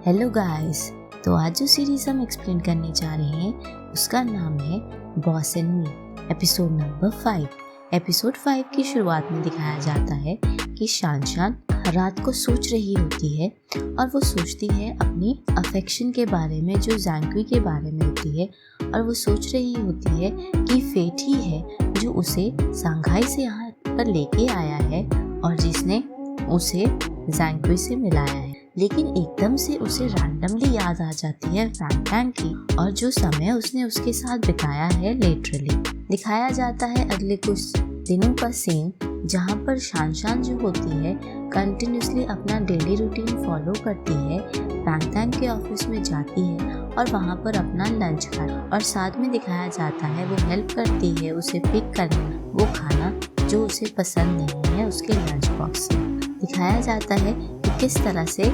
Hello guys. तो आज जो सीरीज हम एक्सप्लेन करने जा रहे हैं उसका नाम है boss and me, episode number 5। Episode 5 की शुरुआत में दिखाया जाता है कि शान रात को सोच रही होती है और वो सोचती है अपनी अफेक्शन के बारे में जो जैंक्वी के बारे में होती है, और वो सोच रही होती है कि फेट ही है जो उसे सांघाई से यहाँ पर लेके आया है और जिसने उसे जैंक्वी से मिलाया है। लेकिन एकदम से उसे रैंडमली याद आ जाती है फैंग की और जो समय उसने उसके साथ बिताया है। लिटरली दिखाया जाता है अगले कुछ दिनों का सीन जहाँ पर शान जो होती है कंटिन्यूसली अपना डेली रूटीन फॉलो करती है, फैंग के ऑफिस में जाती है और वहाँ पर अपना लंच खाती, और साथ में दिखाया जाता है वो हेल्प करती है उसे पिक करना वो खाना जो उसे पसंद नहीं है उसके लंच बॉक्स से। दिखाया जाता है कि किस तरह से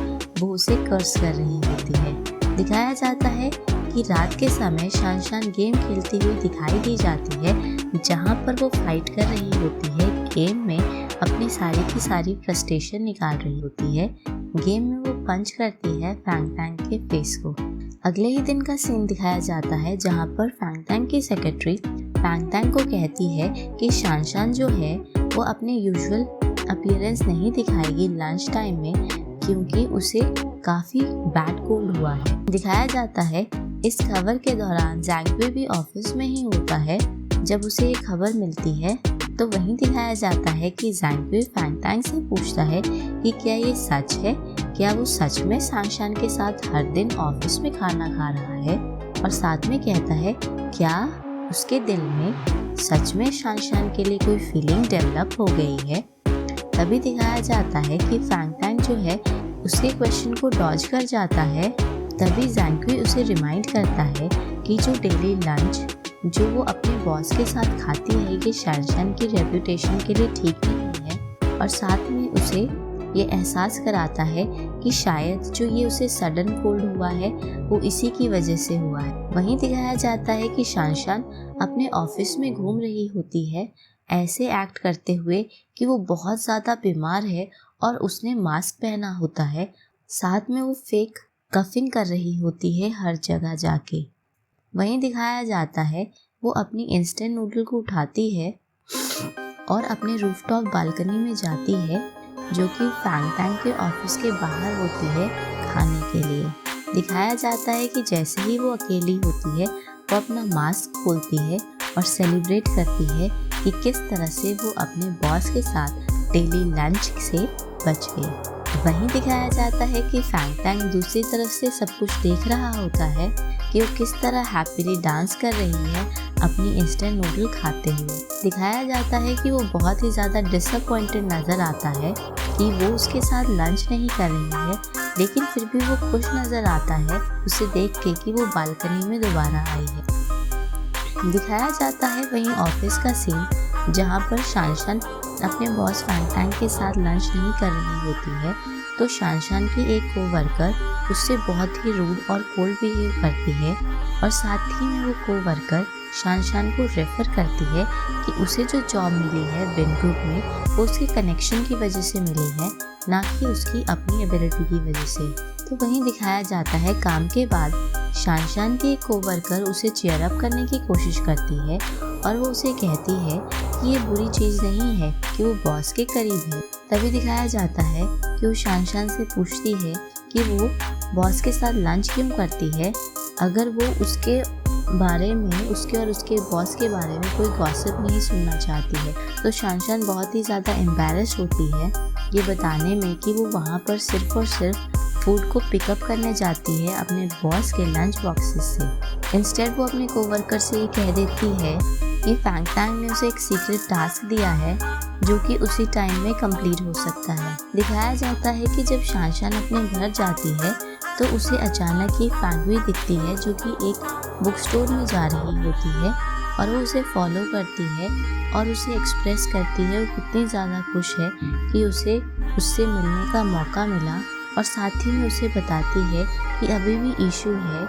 वो उसे कर्स कर रही होती है। दिखाया जाता है कि रात के समय शान गेम खेलती हुई दिखाई दी जाती है जहाँ पर वो फाइट कर रही होती है। गेम में अपनी सारी की सारी फ्रस्ट्रेशन निकाल रही होती है। गेम में वो पंच करती है फैंग के फेस को। अगले ही दिन का सीन दिखाया जाता है जहाँ पर फैंग की सेक्रेटरी फैंग को कहती है कि शान जो है वो अपने यूजुअल अपीयरेंस नहीं दिखाएगी लंच टाइम में क्योंकि उसे काफी बैड कोल्ड हुआ है। दिखाया जाता है इस खबर के दौरान जैंक्वी भी ऑफिस में ही होता है जब उसे ये खबर मिलती है। तो वहीं दिखाया जाता है कि जैंक्वी फैंग से पूछता है कि क्या ये सच है, क्या वो सच में शान के साथ हर दिन ऑफिस में खाना खा रहा है, और साथ में कहता है क्या उसके दिल में सच में शान के लिए कोई फीलिंग डेवलप हो गई है। तभी दिखाया जाता है कि फैंग जो है उसके क्वेश्चन को डॉज कर जाता है। तभी जैंक्वी उसे रिमाइंड करता है कि जो डेली लंच जो वो अपने बॉस के साथ खाती है ये शान की रेपुटेशन के लिए ठीक नहीं है, और साथ में उसे ये एहसास कराता है कि शायद जो ये उसे सडन कोल्ड हुआ है वो इसी की वजह से हुआ है। वहीं दिखाया जाता है कि शान अपने ऑफिस में घूम रही होती है ऐसे एक्ट करते हुए कि वो बहुत ज़्यादा बीमार है और उसने मास्क पहना होता है। साथ में वो फेक कफिंग कर रही होती है हर जगह जाके। वहीं दिखाया जाता है वो अपनी इंस्टेंट नूडल को उठाती है और अपने रूफटॉप बालकनी में जाती है जो कि फैंग के ऑफिस के बाहर होती है खाने के लिए। दिखाया जाता है कि जैसे ही वो अकेली होती है वो अपना मास्क खोलती है और सेलिब्रेट करती है कि किस तरह से वो अपने बॉस के साथ डेली लंच से बच गई। वहीं दिखाया जाता है कि फैंग दूसरी तरफ से सब कुछ देख रहा होता है कि वो किस तरह हैप्पीली डांस कर रही है अपनी इंस्टेंट नूडल खाते हुए। दिखाया जाता है कि वो बहुत ही ज़्यादा डिसअपॉइंटेड नज़र आता है कि वो उसके साथ लंच नहीं कर रही है, लेकिन फिर भी वो खुश नज़र आता है उसे देख के कि वो बालकनी में दोबारा आई है। दिखाया जाता है वहीं ऑफिस का सीन जहाँ पर शान अपने बॉस फैंग के साथ लंच नहीं कर रही होती है। तो शान की एक कोवर्कर उससे बहुत ही रूड और कोल्ड बिहेव करती है, और साथ ही में वो कोवर्कर शान को रेफर करती है कि उसे जो जॉब मिली है विन ग्रुप में वो उसके कनेक्शन की वजह से मिली है, ना कि उसकी अपनी एबिलिटी की वजह से। तो वहीं दिखाया जाता है काम के बाद शान की एक कोवर्कर उसे चीयर अप करने की कोशिश करती है और वो उसे कहती है कि ये बुरी चीज़ नहीं है कि वो बॉस के करीब है। तभी दिखाया जाता है कि वो शान से पूछती है कि वो बॉस के साथ लंच क्यों करती है अगर वो उसके बारे में उसके और उसके बॉस के बारे में कोई गॉसिप नहीं सुनना चाहती है। तो शान बहुत ही ज़्यादा एम्बैरेस होती है ये बताने में कि वो वहाँ पर सिर्फ और सिर्फ फूड को पिकअप करने जाती है अपने बॉस के लंच बॉक्सेस से। इंस्टेड वो अपने कोवर्कर से ये कह देती है कि फैंग ने उसे एक सीक्रेट टास्क दिया है जो कि उसी टाइम में कंप्लीट हो सकता है। दिखाया जाता है कि जब शान अपने घर जाती है तो उसे अचानक ही फैंग दिखती है जो कि एक बुक स्टोर में जा रही होती है, और वो उसे फॉलो करती है और उसे एक्सप्रेस करती है वो कितनी ज़्यादा खुश है कि उसे उससे मिलने का मौका मिला, और साथ ही में उसे बताती है कि अभी भी इशू है,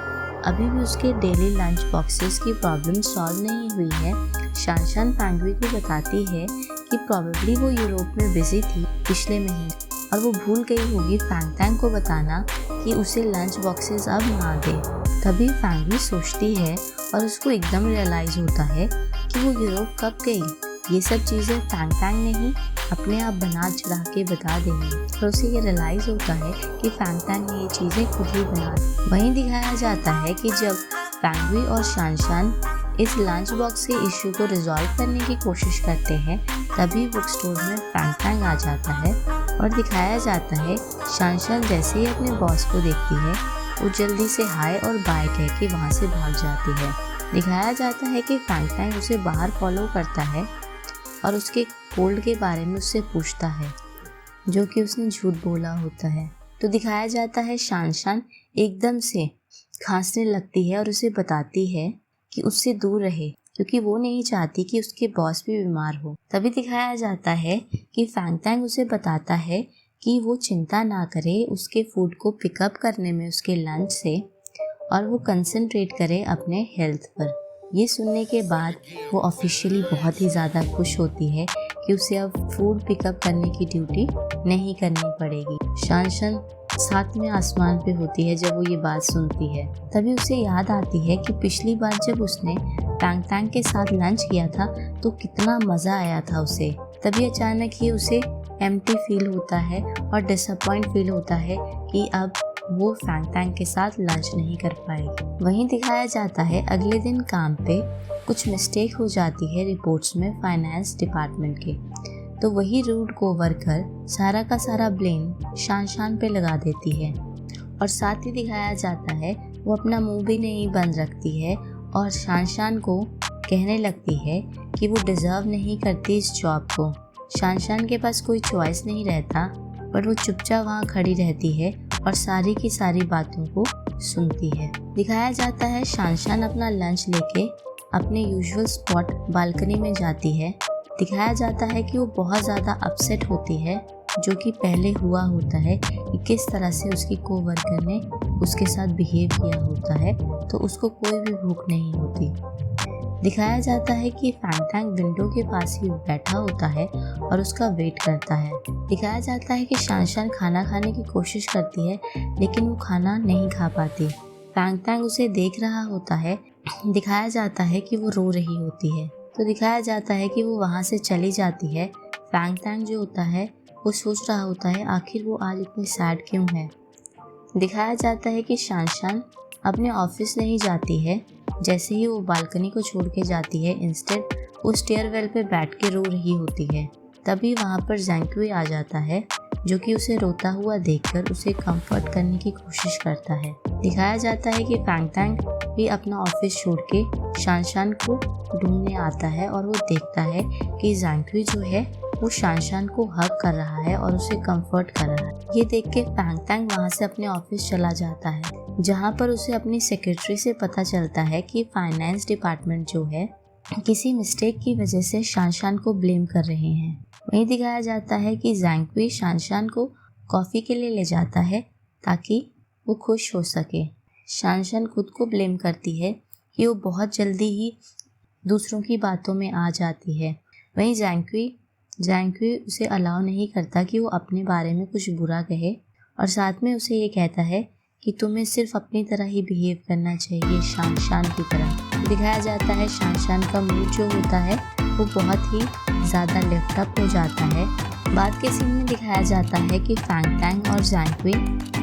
अभी भी उसके डेली लंच बॉक्सेस की प्रॉब्लम सॉल्व नहीं हुई है। शान फैंग को बताती है कि प्रॉबेबली वो यूरोप में बिजी थी पिछले महीने और वो भूल गई होगी फैंग टैंग को बताना कि उसे लंच बॉक्सेस अब ना दे। तभी फैंग भी सोचती है और उसको एकदम रियलाइज होता है कि वो यूरोप कब गई। ये सब चीज़ें फैंग टैंग ने ही अपने आप बना चढ़ा के बता देंगी और उसे ये रियलाइज़ होता है कि फैंग टैंग ने ये चीज़ें खुद ही बना दी। वहीं दिखाया जाता है कि जब फैंगवी और शानशान इस लंच बॉक्स के इशू को रिजॉल्व करने की कोशिश करते हैं, तभी बुक स्टोर में फैंग टैंग आ जाता है और दिखाया जाता है शानशान जैसे ही अपने बॉस को देखती है वो जल्दी से हाय और बाय कह के वहाँ से भाग जाती है। दिखाया जाता है कि फैंग टैंग उसे बाहर फॉलो करता है और उसके कोल्ड के बारे में उससे पूछता है, जो कि उसने झूठ बोला होता है। तो दिखाया जाता है शानशान एकदम से खांसने लगती है और उसे बताती है कि उससे दूर रहे, क्योंकि वो नहीं चाहती कि उसके बॉस भी बीमार हो। तभी दिखाया जाता है कि फैंग टैंग उसे बताता है कि वो चिंता ना करे उसके फूड को पिकअप करने में उसके लंच से, और वो कंसंट्रेट करे अपने हेल्थ पर। ये सुनने के बाद वो ऑफिशियली बहुत ही ज़्यादा खुश होती है कि उसे अब फूड पिकअप करने की ड्यूटी नहीं करनी पड़ेगी। शानशान सातवें आसमान पे होती है जब वो ये बात सुनती है। तभी उसे याद आती है कि पिछली बार जब उसने फैंग टैंग के साथ लंच किया था तो कितना मज़ा आया था उसे। तभी अचानक ही उसे एम्प्टी फील होता है और डिसअपॉइंट फील होता है कि अब वो फैंग टैंग के साथ लंच नहीं कर पाएगी। वहीं दिखाया जाता है अगले दिन काम पे कुछ मिस्टेक हो जाती है रिपोर्ट्स में फाइनेंस डिपार्टमेंट के। तो वही रूड कोवर्कर सारा का सारा ब्लेम शानशान पे लगा देती है और साथ ही दिखाया जाता है वो अपना मुंह भी नहीं बंद रखती है और शानशान को कहने लगती है कि वो डिज़र्व नहीं करती इस जॉब को। शानशान के पास कोई चॉइस नहीं रहता, पर वो चुपचाप वहाँ खड़ी रहती है और सारी की सारी बातों को सुनती है। दिखाया जाता है शानशान अपना लंच लेके अपने यूजुअल स्पॉट बालकनी में जाती है। दिखाया जाता है कि वो बहुत ज़्यादा अपसेट होती है, जो कि पहले हुआ होता है कि किस तरह से उसकी कोवर्कर ने उसके साथ बिहेव किया होता है, तो उसको कोई भी भूख नहीं होती। दिखाया जाता है कि फैंग टैंग विंडो के पास ही बैठा होता है और उसका वेट करता है। दिखाया जाता है कि शानशान खाना खाने की कोशिश करती है लेकिन वो खाना नहीं खा पाती। फैंग टैंग उसे देख रहा होता है। दिखाया जाता है कि वो रो रही होती है, तो दिखाया जाता है कि वो वहाँ से चली जाती है। फैंग टैंग जो होता है वो सोच रहा होता है आखिर वो आज इतनी सैड क्यों है। दिखाया जाता है कि शानशान अपने ऑफिस नहीं जाती है। जैसे ही वो बालकनी को छोड़ के जाती है, इंस्टेड वो स्टेयरवेल पे बैठ के रो रही होती है। तभी वहाँ पर ज़ैंक्वी आ जाता है, जो कि उसे रोता हुआ देखकर उसे कंफर्ट करने की कोशिश करता है। दिखाया जाता है कि फैंग टैंग भी अपना ऑफिस छोड़ के शानशान को ढूंढने आता है और वो देखता है कि ज़ैंक्वी जो है वो शानशान को हग कर रहा है और उसे कंफर्ट कर रहा है। ये देख के फैंग टैंग वहाँ से अपने ऑफिस चला जाता है, जहाँ पर उसे अपनी सेक्रेटरी से पता चलता है कि फाइनेंस डिपार्टमेंट जो है किसी मिस्टेक की वजह से शानशान को ब्लेम कर रहे हैं। वहीं दिखाया जाता है कि ज़ैंक्वी शानशान को कॉफ़ी के लिए ले जाता है ताकि वो खुश हो सके। शानशान खुद को ब्लेम करती है कि वो बहुत जल्दी ही दूसरों की बातों में आ जाती है। वहीं ज़ैंक्वी उसे अलाउ नहीं करता कि वो अपने बारे में कुछ बुरा कहे और साथ में उसे ये कहता है कि तुम्हें सिर्फ अपनी तरह ही बिहेव करना चाहिए, शानशान की तरह। दिखाया जाता है शानशान का मूड जो होता है वो बहुत ही ज़्यादा लिफ्ट अप हो जाता है। बाद के सीन में दिखाया जाता है कि फैंग टैंग और ज़ैंक्वी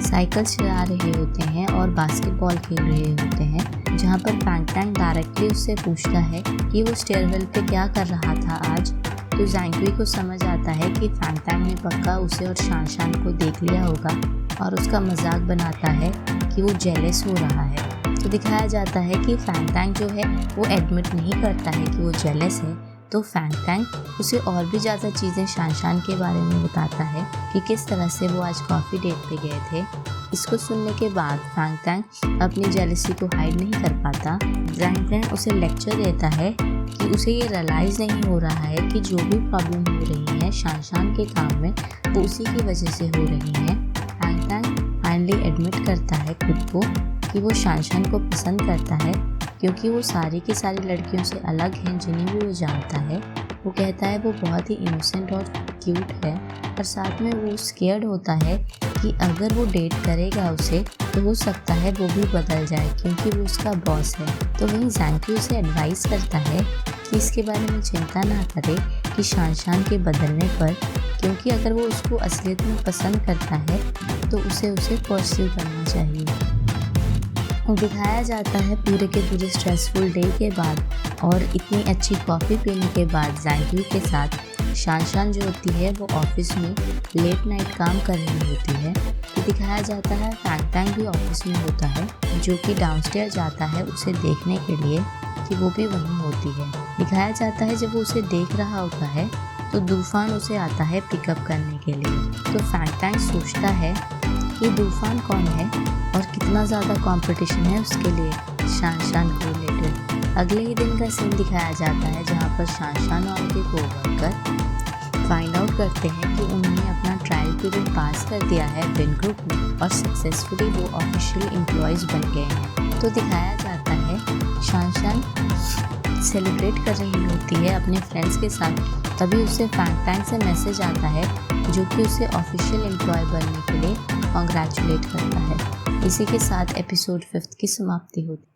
साइकिल चला रहे होते हैं और बास्केटबॉल खेल रहे होते हैं, जहाँ पर फैंग टैंग डायरेक्टली उससे पूछता है कि वो स्टेयरवेल पे क्या कर रहा था आज। तो ज़ैंक्वी को समझ आता है कि फैंग टैंग ने पक्का उसे और शानशान को देख लिया होगा और उसका मजाक बनाता है कि वो जेलस हो रहा है। तो दिखाया जाता है कि फैंग टैंग जो है वो एडमिट नहीं करता है कि वो जेलस है, तो फैंग टैंग उसे और भी ज़्यादा चीज़ें शानशान के बारे में बताता है कि किस तरह से वो आज कॉफ़ी डेट पे गए थे। इसको सुनने के बाद फैंग टैंग अपनी जेलसी को हाइड नहीं कर पाता। फैंग टैंग उसे लेक्चर देता है कि उसे ये रियलाइज़ नहीं हो रहा है कि जो भी प्रॉब्लम हो रही है शानशान के काम में वो उसी की वजह से हो रही है। फैंग टैंग फाइनली एडमिट करता है खुद को कि वो शानशान को पसंद करता है, क्योंकि वो सारी की सारी लड़कियों से अलग हैं जिन्हें भी वो जानता है। वो कहता है वो बहुत ही इनोसेंट और क्यूट है और साथ में वो स्केयर्ड होता है कि अगर वो डेट करेगा उसे तो हो सकता है वो भी बदल जाए क्योंकि वो उसका बॉस है। तो वहीं ज़ैंग उसे एडवाइस करता है कि इसके बारे में चिंता ना करे कि शान के बदलने पर, क्योंकि अगर वो उसको असलियत में पसंद करता है तो उसे परस्यू करना चाहिए। दिखाया जाता है पूरे के पूरे स्ट्रेसफुल डे के बाद और इतनी अच्छी कॉफ़ी पीने के बाद ज़ैंग के साथ शान जो होती है वो ऑफिस में लेट नाइट काम कर रही होती है। तो दिखाया जाता है फैंग भी ऑफिस में होता है, जो कि डाउनस्टेयर जाता है उसे देखने के लिए कि वो भी वहीं होती है। दिखाया जाता है जब वो उसे देख रहा होता है तो तूफान उसे आता है पिकअप करने के लिए। तो फैंग सोचता है कि तूफान कौन है और कितना ज़्यादा कंपटीशन है उसके लिए शान को रिलेटेड। अगले ही दिन का सीन दिखाया जाता है जहाँ पर शान और उनके कोवर्कर फाइंड आउट करते हैं कि उन्होंने अपना ट्रायल पीरियड पास कर दिया है विन ग्रुप में और सक्सेसफुली वो ऑफिशियल एम्प्लॉयज़ बन गए हैं। तो दिखाया जाता है शान सेलिब्रेट कर रही होती है अपने फ्रेंड्स के साथ, तभी उसे फैंग से मैसेज आता है जो कि उसे ऑफिशियल एम्प्लॉय बनने के लिए कॉन्ग्रेचुलेट करता है। इसी के साथ एपिसोड 5 की समाप्ति होती है।